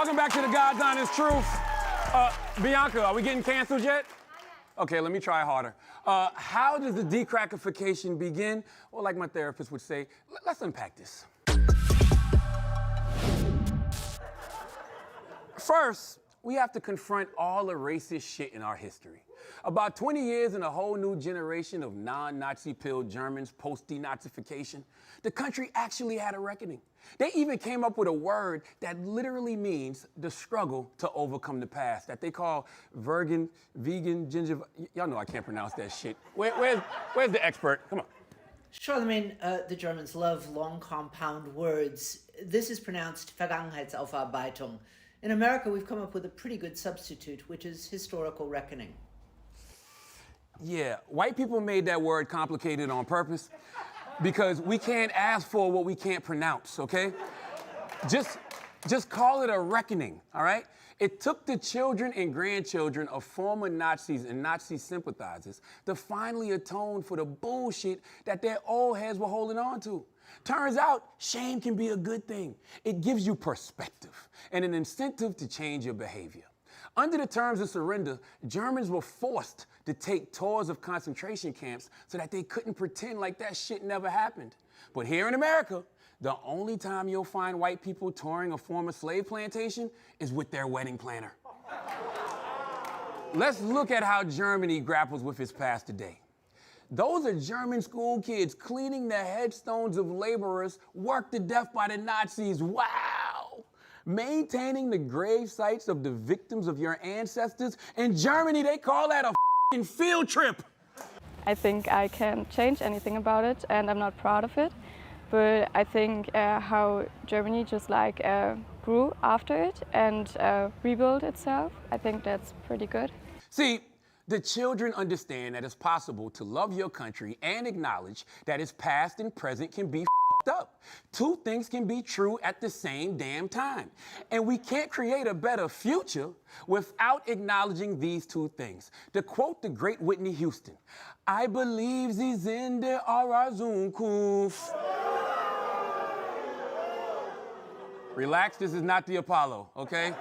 Welcome back to The God's Honest Truth. Bianca, are we getting canceled yet? Okay, let me try harder. How does the decrackerfication begin? Well, like my therapist would say, let's unpack this. First, we have to confront all the racist shit in our history. About 20 years and a whole new generation of non-Nazi pilled Germans post-Denazification, the country actually had a reckoning. They even came up with a word that literally means the struggle to overcome the past, that they call vegan, ginger. Y'all know I can't pronounce that shit. Where's the expert? Come on. Charlamagne, the Germans love long compound words. This is pronounced Vergangenheitsaufarbeitung. In America, we've come up with a pretty good substitute, which is historical reckoning. Yeah, white people made that word complicated on purpose because we can't ask for what we can't pronounce, okay? Just call it a reckoning, all right? It took the children and grandchildren of former Nazis and Nazi sympathizers to finally atone for the bullshit that their old heads were holding on to. Turns out, shame can be a good thing. It gives you perspective and an incentive to change your behavior. Under the terms of surrender, Germans were forced to take tours of concentration camps so that they couldn't pretend like that shit never happened. But here in America, the only time you'll find white people touring a former slave plantation is with their wedding planner. Let's look at how Germany grapples with its past today. Those are German school kids cleaning the headstones of laborers worked to death by the Nazis. Wow! Maintaining the grave sites of the victims of your ancestors. In Germany, they call that a f***ing field trip. I think I can't change anything about it, and I'm not proud of it. But I think how Germany just like grew after it and rebuilt itself, I think that's pretty good. See, the children understand that it's possible to love your country and acknowledge that its past and present can be f***ed up. Two things can be true at the same damn time. And we can't create a better future without acknowledging these two things. To quote the great Whitney Houston, I believe sie sind our Zukunft. Relax, this is not the Apollo, okay?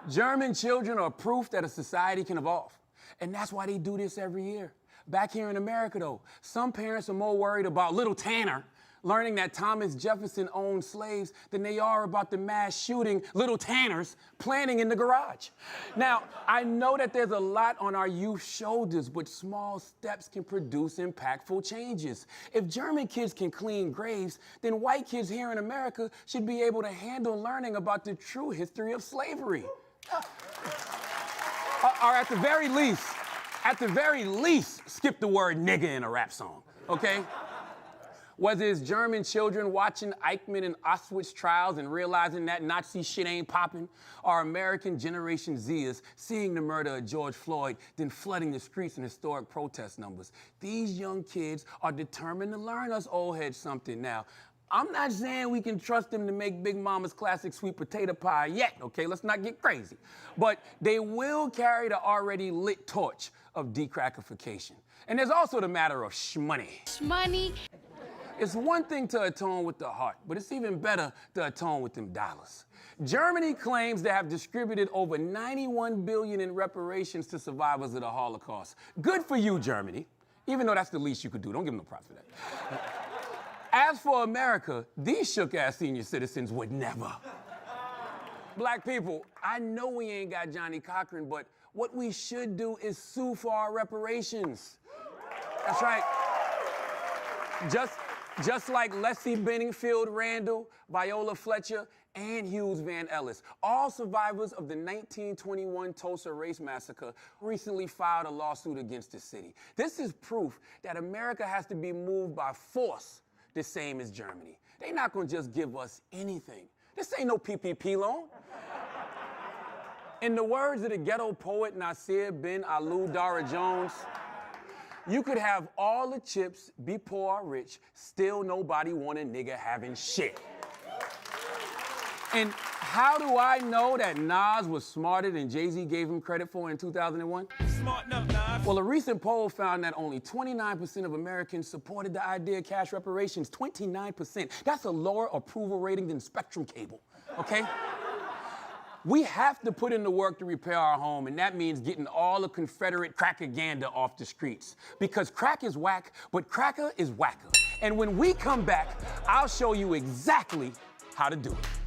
German children are proof that a society can evolve. And that's why they do this every year. Back here in America, though, some parents are more worried about little Tanner learning that Thomas Jefferson owned slaves than they are about the mass shooting little Tanners planning in the garage. Now, I know that there's a lot on our youth's shoulders, but small steps can produce impactful changes. If German kids can clean graves, then white kids here in America should be able to handle learning about the true history of slavery. Or at the very least, skip the word nigga in a rap song, okay? Whether it's German children watching Eichmann and Auschwitz trials and realizing that Nazi shit ain't popping, or American Generation Zers seeing the murder of George Floyd, then flooding the streets in historic protest numbers. These young kids are determined to learn us old heads something now. I'm not saying we can trust them to make Big Mama's classic sweet potato pie yet, okay? Let's not get crazy. But they will carry the already lit torch of decrackerfication. And there's also the matter of shmoney. Shmoney. It's one thing to atone with the heart, but it's even better to atone with them dollars. Germany claims to have distributed over $91 billion in reparations to survivors of the Holocaust. Good for you, Germany, even though that's the least you could do. Don't give them no props for that. As for America, these shook-ass senior citizens would never. Black people, I know we ain't got Johnny Cochran, but what we should do is sue for our reparations. That's right. Just like Leslie Benningfield Randall, Viola Fletcher, and Hughes Van Ellis, all survivors of the 1921 Tulsa Race Massacre, recently filed a lawsuit against the city. This is proof that America has to be moved by force, the same as Germany. They're not gonna just give us anything. This ain't no PPP loan. In the words of the ghetto poet Nasir bin Alu Dara Jones, you could have all the chips, be poor or rich, still nobody want a nigga having shit. And how do I know that Nas was smarter than Jay-Z gave him credit for in 2001? Smart enough, Nas. Well, a recent poll found that only 29% of Americans supported the idea of cash reparations. 29%. That's a lower approval rating than Spectrum Cable, okay? We have to put in the work to repair our home, and that means getting all the Confederate crackaganda off the streets. Because crack is whack, but cracker is whacker. And when we come back, I'll show you exactly how to do it.